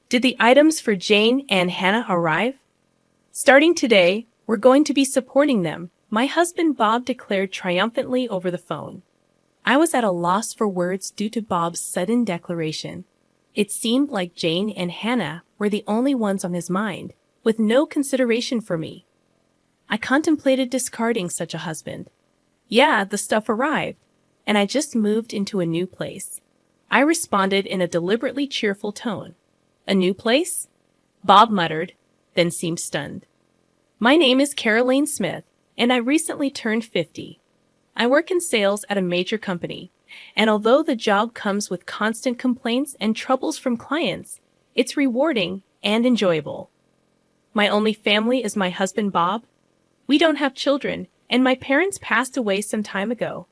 Did the items for Jane and Hannah arrive? Starting today, we're going to be supporting them, my husband Bob declared triumphantly over the phone. I was at a loss for words due to Bob's sudden declaration. It seemed like Jane and Hannah were the only ones on his mind, with no consideration for me. I contemplated discarding such a husband. Yeah, the stuff arrived, and I just moved into a new place. I responded in a deliberately cheerful tone. A new place? Bob muttered, then seemed stunned. My name is Caroline Smith, and I recently turned 50. I work in sales at a major company, and although the job comes with constant complaints and troubles from clients, it's rewarding and enjoyable. My only family is my husband Bob. We don't have children, and my parents passed away some time ago.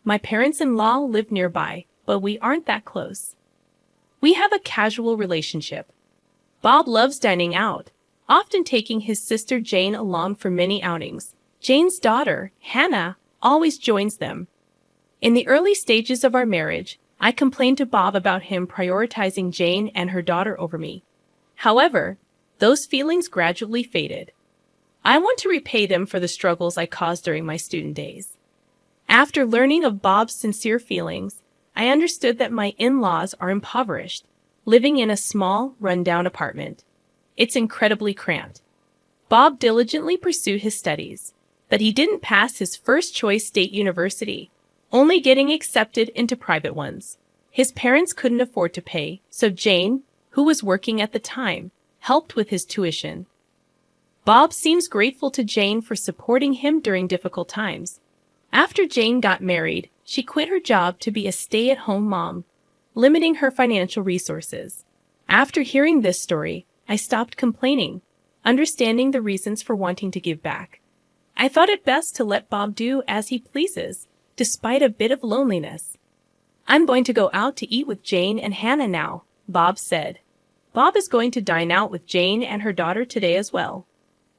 My parents-in-law live nearby, but we aren't that close. We have a casual relationship. Bob loves dining out, often taking his sister Jane along for many outings. Jane's daughter, Hannah, always joins them. In the early stages of our marriage, I complained to Bob about him prioritizing Jane and her daughter over me. However, those feelings gradually faded. I want to repay them for the struggles I caused during my student days. After learning of Bob's sincere feelings, I understood that my in-laws are impoverished, living in a small, run-down apartment. It's incredibly cramped. Bob diligently pursued his studies, but he didn't pass his first-choice state university, only getting accepted into private ones. His parents couldn't afford to pay, so Jane, who was working at the time, helped with his tuition. Bob seems grateful to Jane for supporting him during difficult times. After Jane got married, she quit her job to be a stay-at-home mom, limiting her financial resources. After hearing this story, I stopped complaining, understanding the reasons for wanting to give back. I thought it best to let Bob do as he pleases, despite a bit of loneliness. I'm going to go out to eat with Jane and Hannah now, Bob said. Bob is going to dine out with Jane and her daughter today as well.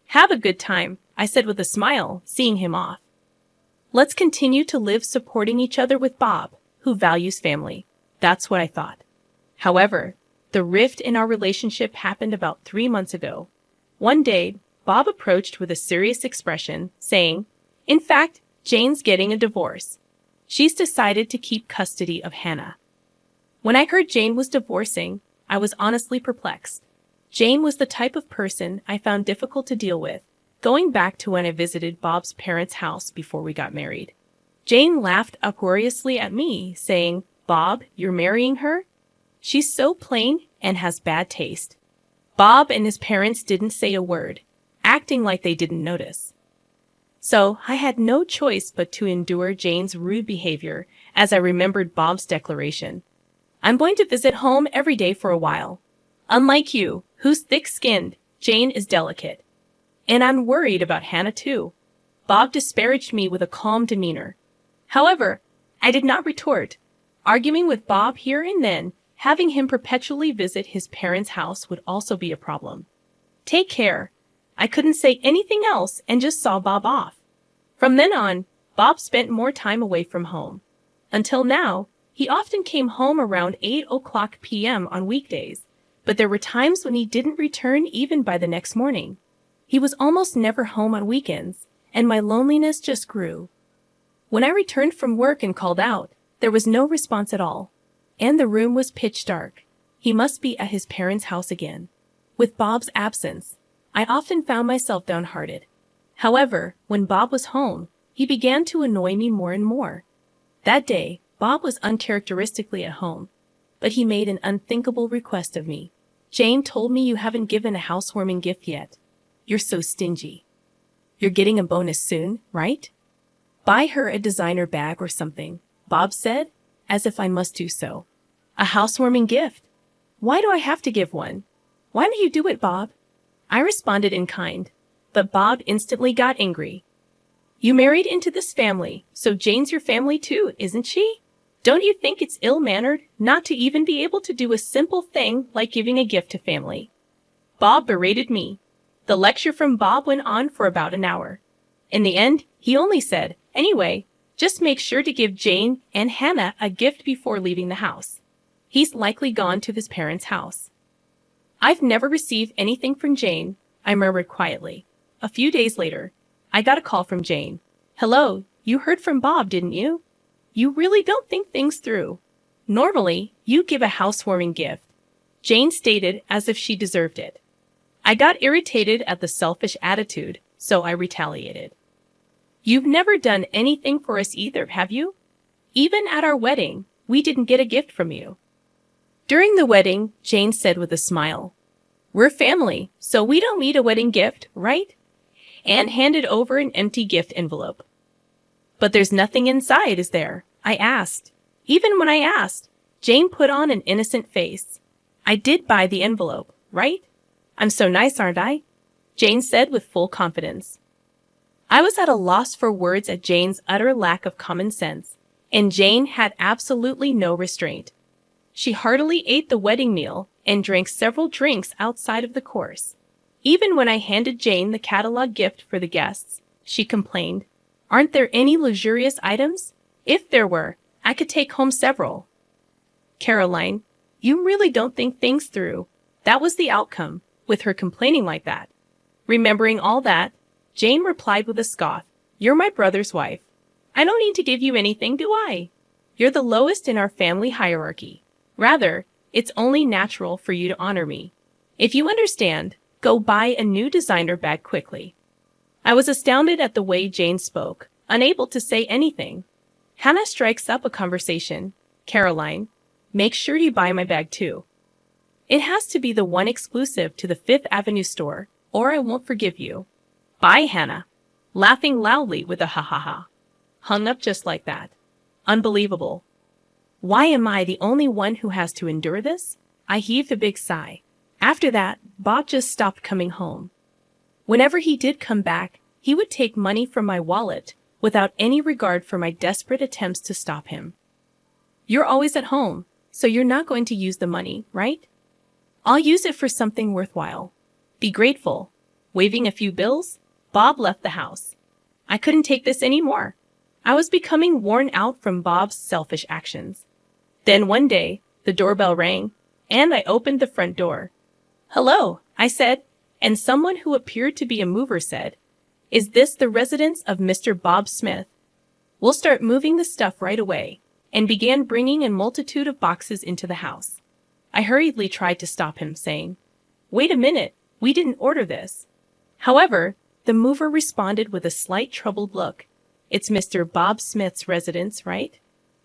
Have a good time, I said with a smile, seeing him off. Let's continue to live supporting each other with Bob, who values family. That's what I thought. However, the rift in our relationship happened about 3 months ago. One day, Bob approached with a serious expression, saying, "In fact, Jane's getting a divorce. She's decided to keep custody of Hannah." When I heard Jane was divorcing, I was honestly perplexed. Jane was the type of person I found difficult to deal with, going back to when I visited Bob's parents' house before we got married. Jane laughed uproariously at me, saying, "Bob, you're marrying her? She's so plain and has bad taste." Bob and his parents didn't say a word, acting like they didn't notice. So I had no choice but to endure Jane's rude behavior as I remembered Bob's declaration. "I'm going to visit home every day for a while. Unlike you, who's thick-skinned, Jane is delicate. And I'm worried about Hannah too." Bob disparaged me with a calm demeanor. However, I did not retort. Arguing with Bob here and then, having him perpetually visit his parents' house would also be a problem. "Take care." I couldn't say anything else and just saw Bob off. From then on, Bob spent more time away from home. Until now, he often came home around 8 p.m. on weekdays, but there were times when he didn't return even by the next morning. He was almost never home on weekends, and my loneliness just grew. When I returned from work and called out, there was no response at all, and the room was pitch dark. He must be at his parents' house again. With Bob's absence, I often found myself downhearted. However, when Bob was home, he began to annoy me more and more. That day, Bob was uncharacteristically at home, but he made an unthinkable request of me. "Jane told me you haven't given a housewarming gift yet. You're so stingy. You're getting a bonus soon, right? Buy her a designer bag or something," Bob said, as if I must do so. "A housewarming gift? Why do I have to give one? Why don't you do it, Bob?" I responded in kind, but Bob instantly got angry. "You married into this family, so Jane's your family too, isn't she? Don't you think it's ill-mannered not to even be able to do a simple thing like giving a gift to family?" Bob berated me. The lecture from Bob went on for about an hour. In the end, he only said, "Anyway, just make sure to give Jane and Hannah a gift before leaving the house. He's likely gone to his parents' house." I've never received anything from Jane, I murmured quietly. A few days later, I got a call from Jane. Hello, you heard from Bob, didn't you? You really don't think things through. Normally, you give a housewarming gift, Jane stated as if she deserved it. I got irritated at the selfish attitude, so I retaliated. You've never done anything for us either, have you? Even at our wedding, we didn't get a gift from you. During the wedding, Jane said with a smile, We're family, so we don't need a wedding gift, right? Anne handed over an empty gift envelope. But there's nothing inside, is there? I asked. Even when I asked, Jane put on an innocent face. I did buy the envelope, right? I'm so nice, aren't I? Jane said with full confidence. I was at a loss for words at Jane's utter lack of common sense, and Jane had absolutely no restraint. She heartily ate the wedding meal and drank several drinks outside of the course. Even when I handed Jane the catalog gift for the guests, she complained, Aren't there any luxurious items? If there were, I could take home several. Caroline, you really don't think things through. That was the outcome, with her complaining like that. Remembering all that, Jane replied with a scoff, You're my brother's wife. I don't need to give you anything, do I? You're the lowest in our family hierarchy. Rather, it's only natural for you to honor me. If you understand, go buy a new designer bag quickly. I was astounded at the way Jane spoke, unable to say anything. Hannah strikes up a conversation. Caroline, make sure you buy my bag too. It has to be the one exclusive to the Fifth Avenue store, or I won't forgive you. Bye, Hannah. Laughing loudly with a ha-ha-ha. Hung up just like that. Unbelievable. Why am I the only one who has to endure this? I heaved a big sigh. After that, Bob just stopped coming home. Whenever he did come back, he would take money from my wallet without any regard for my desperate attempts to stop him. You're always at home, so you're not going to use the money, right? I'll use it for something worthwhile. Be grateful. Waving a few bills, Bob left the house. I couldn't take this anymore. I was becoming worn out from Bob's selfish actions. Then one day, the doorbell rang, and I opened the front door. Hello, I said, and someone who appeared to be a mover said, Is this the residence of Mr. Bob Smith? We'll start moving the stuff right away, and began bringing a multitude of boxes into the house. I hurriedly tried to stop him, saying, Wait a minute, we didn't order this. However, the mover responded with a slight troubled look. It's Mr. Bob Smith's residence, right?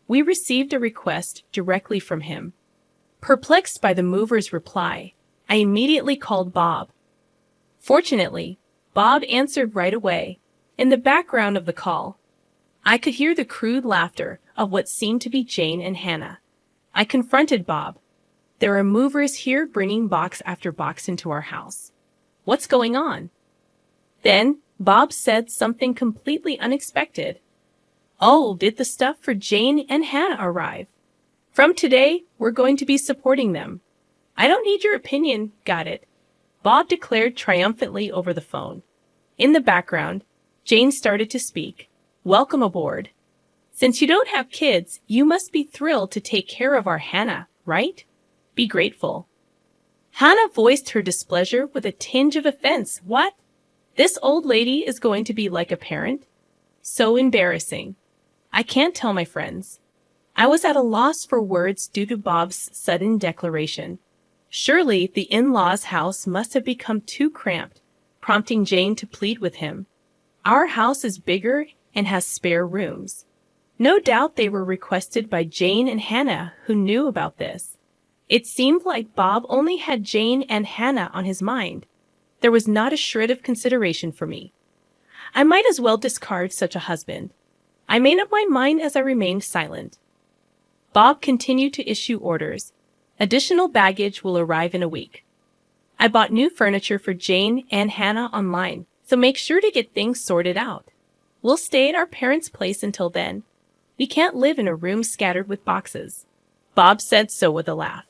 We received a request directly from him. Perplexed by the mover's reply, I immediately called Bob. Fortunately, Bob answered right away. In the background of the call, I could hear the crude laughter of what seemed to be Jane and Hannah. I confronted Bob. There are movers here bringing box after box into our house. What's going on? Then, Bob said something completely unexpected. Oh, did the stuff for Jane and Hannah arrive? From today, we're going to be supporting them. I don't need your opinion, got it? Bob declared triumphantly over the phone. In the background, Jane started to speak. Welcome aboard. Since you don't have kids, you must be thrilled to take care of our Hannah, right? Be grateful. Hannah voiced her displeasure with a tinge of offense. What? This old lady is going to be like a parent? So embarrassing. I can't tell my friends. I was at a loss for words due to Bob's sudden declaration. Surely the in-laws' house must have become too cramped, prompting Jane to plead with him. Our house is bigger and has spare rooms. No doubt they were requested by Jane and Hannah, who knew about this. It seemed like Bob only had Jane and Hannah on his mind. There was not a shred of consideration for me. I might as well discard such a husband. I made up my mind as I remained silent. Bob continued to issue orders. Additional baggage will arrive in a week. I bought new furniture for Jane and Hannah online, so make sure to get things sorted out. We'll stay at our parents' place until then. We can't live in a room scattered with boxes. Bob said so with a laugh.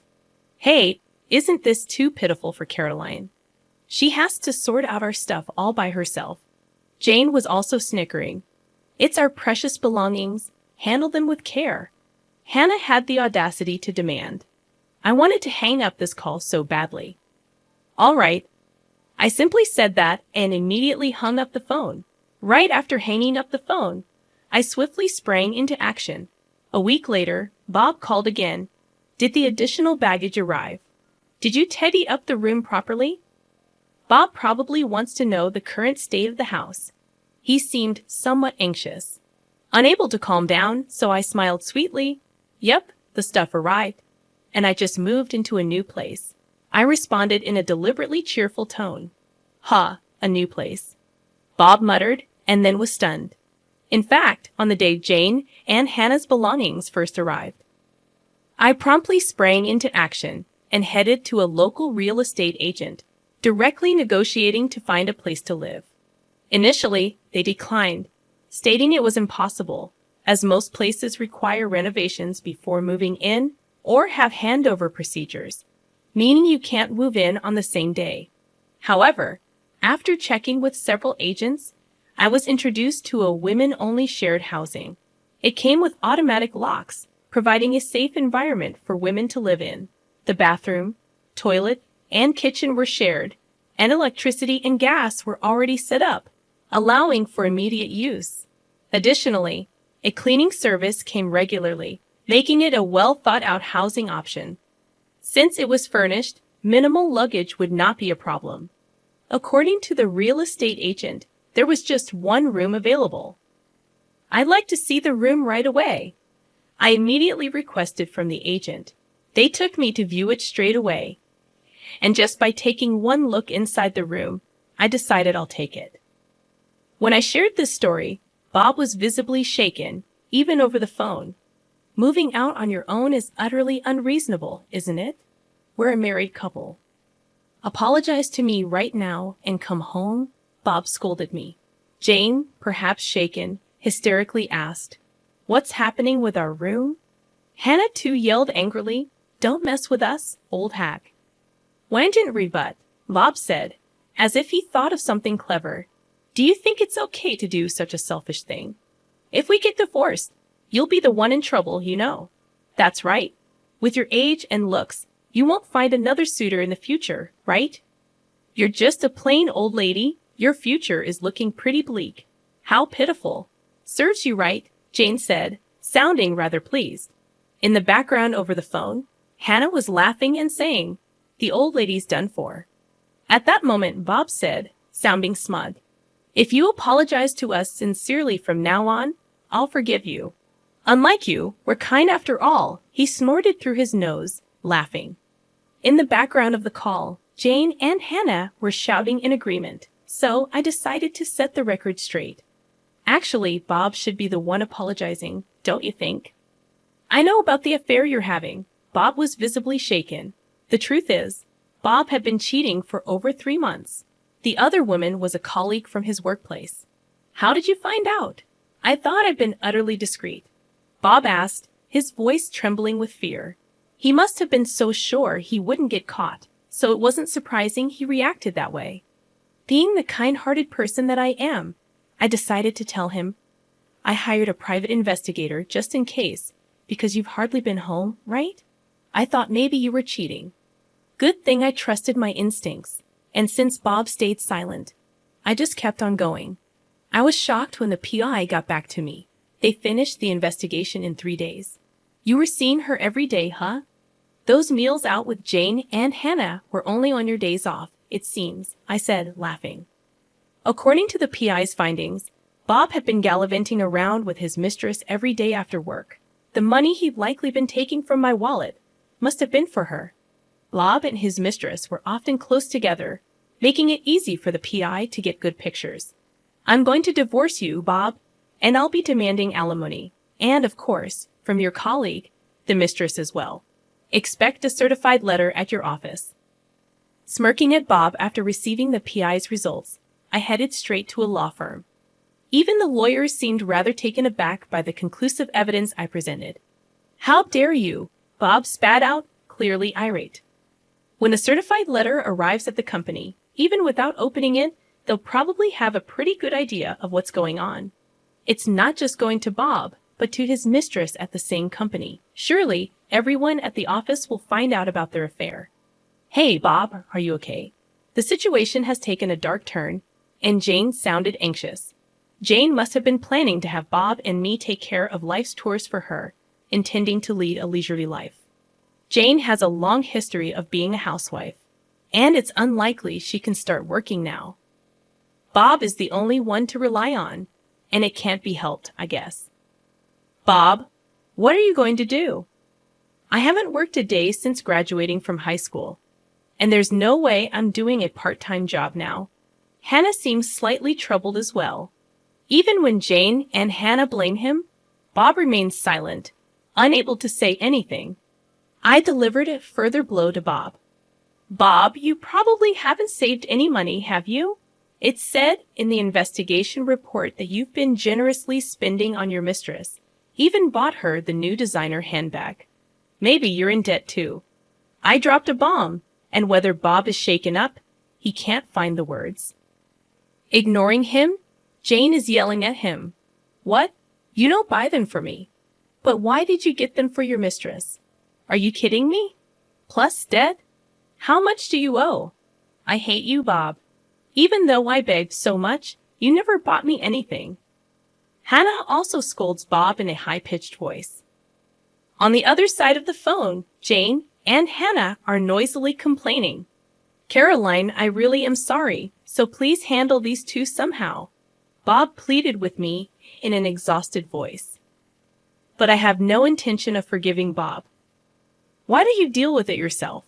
Hey, isn't this too pitiful for Caroline? She has to sort out our stuff all by herself. Jane was also snickering. It's our precious belongings. Handle them with care. Hannah had the audacity to demand. I wanted to hang up this call so badly. All right. I simply said that and immediately hung up the phone. Right after hanging up the phone, I swiftly sprang into action. A week later, Bob called again. Did the additional baggage arrive? Did you tidy up the room properly? Bob probably wants to know the current state of the house. He seemed somewhat anxious. Unable to calm down, so I smiled sweetly. Yep, the stuff arrived. And I just moved into a new place. I responded in a deliberately cheerful tone. Ha, a new place. Bob muttered, and then was stunned. In fact, on the day Jane and Hannah's belongings first arrived, I promptly sprang into action and headed to a local real estate agent, directly negotiating to find a place to live. Initially, they declined, stating it was impossible, as most places require renovations before moving in or have handover procedures, meaning you can't move in on the same day. However, after checking with several agents, I was introduced to a women-only shared housing. It came with automatic locks, providing a safe environment for women to live in. The bathroom, toilet, and kitchen were shared, and electricity and gas were already set up, allowing for immediate use. Additionally, a cleaning service came regularly, making it a well-thought-out housing option. Since it was furnished, minimal luggage would not be a problem. According to the real estate agent, there was just one room available. I'd like to see the room right away. I immediately requested from the agent. They took me to view it straight away. And just by taking one look inside the room, I decided I'll take it. When I shared this story, Bob was visibly shaken, even over the phone. Moving out on your own is utterly unreasonable, isn't it? We're a married couple. Apologize to me right now and come home, Bob scolded me. Jane, perhaps shaken, hysterically asked, What's happening with our room? Hannah too yelled angrily, Don't mess with us, old hack. When I didn't rebut, Bob said, as if he thought of something clever, Do you think it's okay to do such a selfish thing? If we get divorced, you'll be the one in trouble, you know. That's right. With your age and looks, you won't find another suitor in the future, right? You're just a plain old lady. Your future is looking pretty bleak. How pitiful. Serves you right, Jane said, sounding rather pleased. In the background over the phone, Hannah was laughing and saying, The old lady's done for. At that moment, Bob said, sounding smug, If you apologize to us sincerely from now on, I'll forgive you. Unlike you, we're kind after all, he snorted through his nose, laughing. In the background of the call, Jane and Hannah were shouting in agreement, so I decided to set the record straight. Actually, Bob should be the one apologizing, don't you think? I know about the affair you're having. Bob was visibly shaken. The truth is, Bob had been cheating for over 3 months. The other woman was a colleague from his workplace. How did you find out? I thought I'd been utterly discreet. Bob asked, his voice trembling with fear. He must have been so sure he wouldn't get caught, so it wasn't surprising he reacted that way. Being the kind-hearted person that I am, I decided to tell him. I hired a private investigator just in case, because you've hardly been home, right? I thought maybe you were cheating. Good thing I trusted my instincts, and since Bob stayed silent, I just kept on going. I was shocked when the PI got back to me. They finished the investigation in 3 days. You were seeing her every day, huh? Those meals out with Jane and Hannah were only on your days off, it seems, I said, laughing. According to the PI's findings, Bob had been gallivanting around with his mistress every day after work. The money he'd likely been taking from my wallet must have been for her. Bob and his mistress were often close together, making it easy for the PI to get good pictures. I'm going to divorce you, Bob, and I'll be demanding alimony, and, of course, from your colleague, the mistress as well. Expect a certified letter at your office. Smirking at Bob after receiving the PI's results, I headed straight to a law firm. Even the lawyers seemed rather taken aback by the conclusive evidence I presented. How dare you? Bob spat out, clearly irate. When a certified letter arrives at the company, even without opening it, they'll probably have a pretty good idea of what's going on. It's not just going to Bob, but to his mistress at the same company. Surely, everyone at the office will find out about their affair. Hey, Bob, are you okay? The situation has taken a dark turn, and Jane sounded anxious. Jane must have been planning to have Bob and me take care of life's chores for her, intending to lead a leisurely life. Jane has a long history of being a housewife, and it's unlikely she can start working now. Bob is the only one to rely on, and it can't be helped, I guess. Bob, what are you going to do? I haven't worked a day since graduating from high school, and there's no way I'm doing a part-time job now. Hannah seems slightly troubled as well. Even when Jane and Hannah blame him, Bob remains silent, unable to say anything. I delivered a further blow to Bob. Bob, you probably haven't saved any money, have you? It's said in the investigation report that you've been generously spending on your mistress, even bought her the new designer handbag. Maybe you're in debt too. I dropped a bomb, and whether Bob is shaken up, he can't find the words. Ignoring him, Jane is yelling at him. What? You don't buy them for me. But why did you get them for your mistress? Are you kidding me? Plus debt? How much do you owe? I hate you, Bob. Even though I begged so much, you never bought me anything. Hannah also scolds Bob in a high-pitched voice. On the other side of the phone, Jane and Hannah are noisily complaining. Caroline, I really am sorry, so please handle these two somehow. Bob pleaded with me in an exhausted voice. But I have no intention of forgiving Bob. Why don't you deal with it yourself?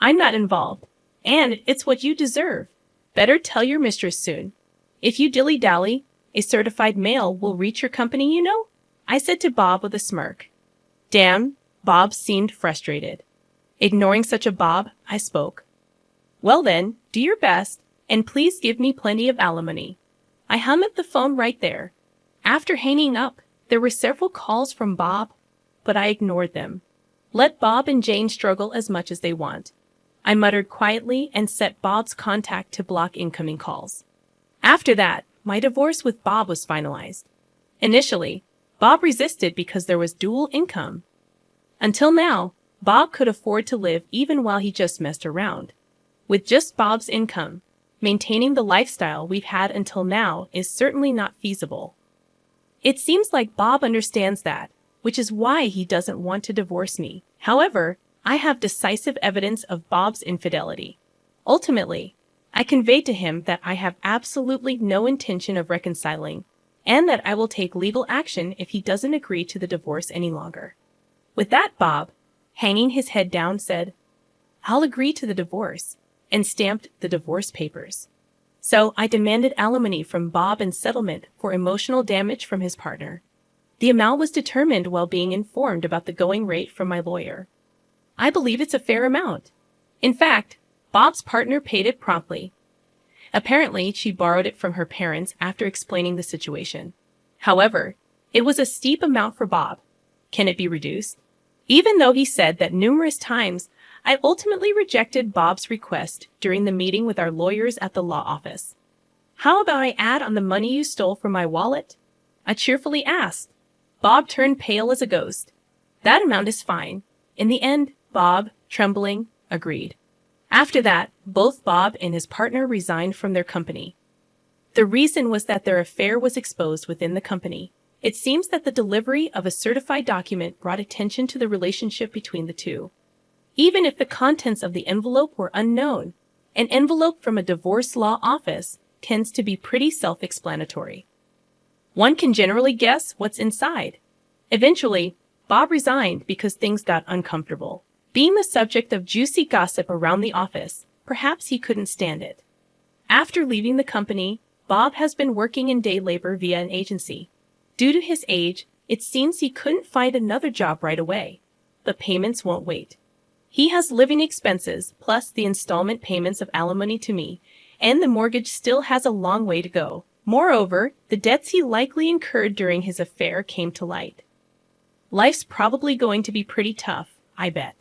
I'm not involved, and it's what you deserve. Better tell your mistress soon. If you dilly-dally, a certified mail will reach your company, you know, I said to Bob with a smirk. Damn, Bob seemed frustrated. Ignoring such a Bob, I spoke. Well then, do your best, and please give me plenty of alimony. I hung up the phone right there. After hanging up, there were several calls from Bob, but I ignored them. Let Bob and Jane struggle as much as they want. I muttered quietly and set Bob's contact to block incoming calls. After that, my divorce with Bob was finalized. Initially, Bob resisted because there was dual income. Until now, Bob could afford to live even while he just messed around. With just Bob's income, maintaining the lifestyle we've had until now is certainly not feasible. It seems like Bob understands that, which is why he doesn't want to divorce me. However, I have decisive evidence of Bob's infidelity. Ultimately, I conveyed to him that I have absolutely no intention of reconciling, and that I will take legal action if he doesn't agree to the divorce any longer. With that, Bob, hanging his head down, said, I'll agree to the divorce, and stamped the divorce papers. So I demanded alimony from Bob and settlement for emotional damage from his partner. The amount was determined while being informed about the going rate from my lawyer. I believe it's a fair amount. In fact, Bob's partner paid it promptly. Apparently, she borrowed it from her parents after explaining the situation. However, it was a steep amount for Bob. Can it be reduced? Even though he said that numerous times, I ultimately rejected Bob's request during the meeting with our lawyers at the law office. How about I add on the money you stole from my wallet? I cheerfully asked. Bob turned pale as a ghost. That amount is fine. In the end, Bob, trembling, agreed. After that, both Bob and his partner resigned from their company. The reason was that their affair was exposed within the company. It seems that the delivery of a certified document brought attention to the relationship between the two. Even if the contents of the envelope were unknown, an envelope from a divorce law office tends to be pretty self-explanatory. One can generally guess what's inside. Eventually, Bob resigned because things got uncomfortable. Being the subject of juicy gossip around the office, perhaps he couldn't stand it. After leaving the company, Bob has been working in day labor via an agency. Due to his age, it seems he couldn't find another job right away. The payments won't wait. He has living expenses, plus the installment payments of alimony to me, and the mortgage still has a long way to go. Moreover, the debts he likely incurred during his affair came to light. Life's probably going to be pretty tough, I bet.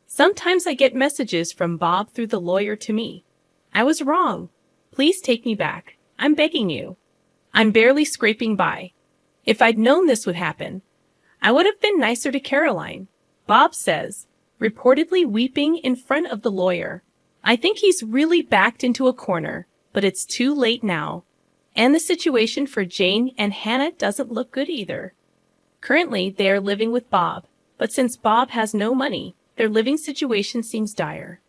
Sometimes I get messages from Bob through the lawyer to me. I was wrong. Please take me back. I'm begging you. I'm barely scraping by. If I'd known this would happen, I would have been nicer to Caroline, Bob says, reportedly weeping in front of the lawyer. I think he's really backed into a corner, but it's too late now. And the situation for Jane and Hannah doesn't look good either. Currently, they are living with Bob, but since Bob has no money, their living situation seems dire.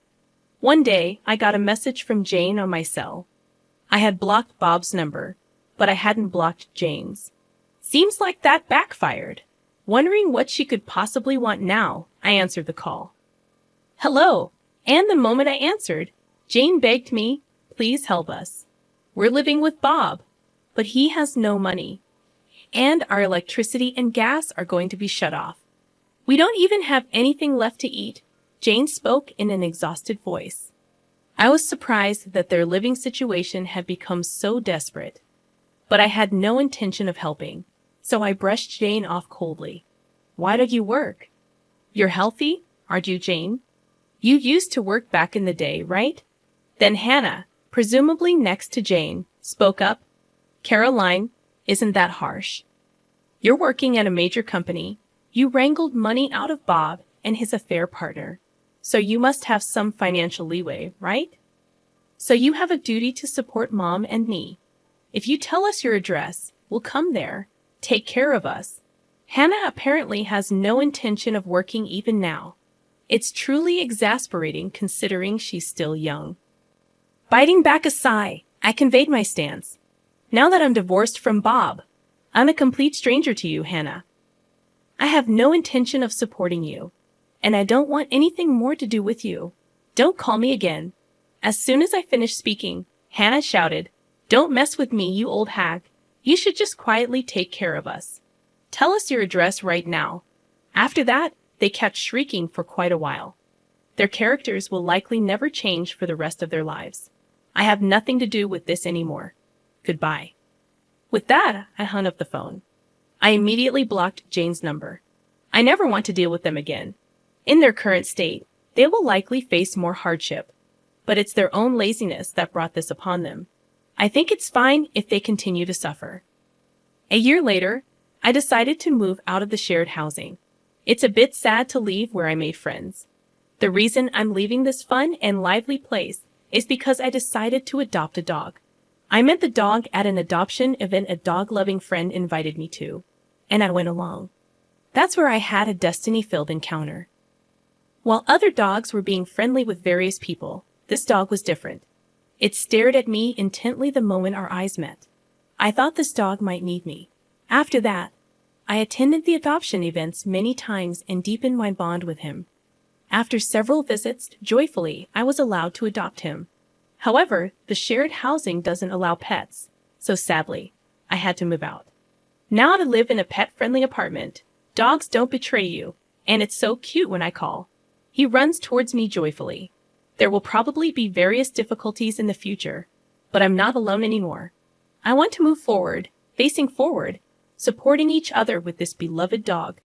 One day, I got a message from Jane on my cell. I had blocked Bob's number, but I hadn't blocked Jane's. Seems like that backfired. Wondering what she could possibly want now, I answered the call. Hello, and the moment I answered, Jane begged me, please help us. We're living with Bob, but he has no money. And our electricity and gas are going to be shut off. We don't even have anything left to eat, Jane spoke in an exhausted voice. I was surprised that their living situation had become so desperate. But I had no intention of helping, so I brushed Jane off coldly. Why don't you work? You're healthy, aren't you, Jane? You used to work back in the day, right? Then Hannah, presumably next to Jane, spoke up. Caroline, isn't that harsh? You're working at a major company. You wrangled money out of Bob and his affair partner. So you must have some financial leeway, right? So you have a duty to support Mom and me. If you tell us your address, we'll come there. Take care of us. Hannah apparently has no intention of working even now. It's truly exasperating considering she's still young. Biting back a sigh, I conveyed my stance. Now that I'm divorced from Bob, I'm a complete stranger to you, Hannah. I have no intention of supporting you, and I don't want anything more to do with you. Don't call me again. As soon as I finished speaking, Hannah shouted, Don't mess with me, you old hag. You should just quietly take care of us. Tell us your address right now. After that, they kept shrieking for quite a while. Their characters will likely never change for the rest of their lives. I have nothing to do with this anymore. Goodbye. With that, I hung up the phone. I immediately blocked Jane's number. I never want to deal with them again. In their current state, they will likely face more hardship. But it's their own laziness that brought this upon them. I think it's fine if they continue to suffer. A year later, I decided to move out of the shared housing. It's a bit sad to leave where I made friends. The reason I'm leaving this fun and lively place is because I decided to adopt a dog. I met the dog at an adoption event a dog-loving friend invited me to, and I went along. That's where I had a destiny-filled encounter. While other dogs were being friendly with various people, this dog was different. It stared at me intently the moment our eyes met. I thought this dog might need me. After that, I attended the adoption events many times and deepened my bond with him. After several visits, joyfully, I was allowed to adopt him. However, the shared housing doesn't allow pets, so sadly, I had to move out. Now I live in a pet-friendly apartment. Dogs don't betray you, and it's so cute when I call. He runs towards me joyfully. There will probably be various difficulties in the future, but I'm not alone anymore. I want to move forward, facing forward, supporting each other with this beloved dog.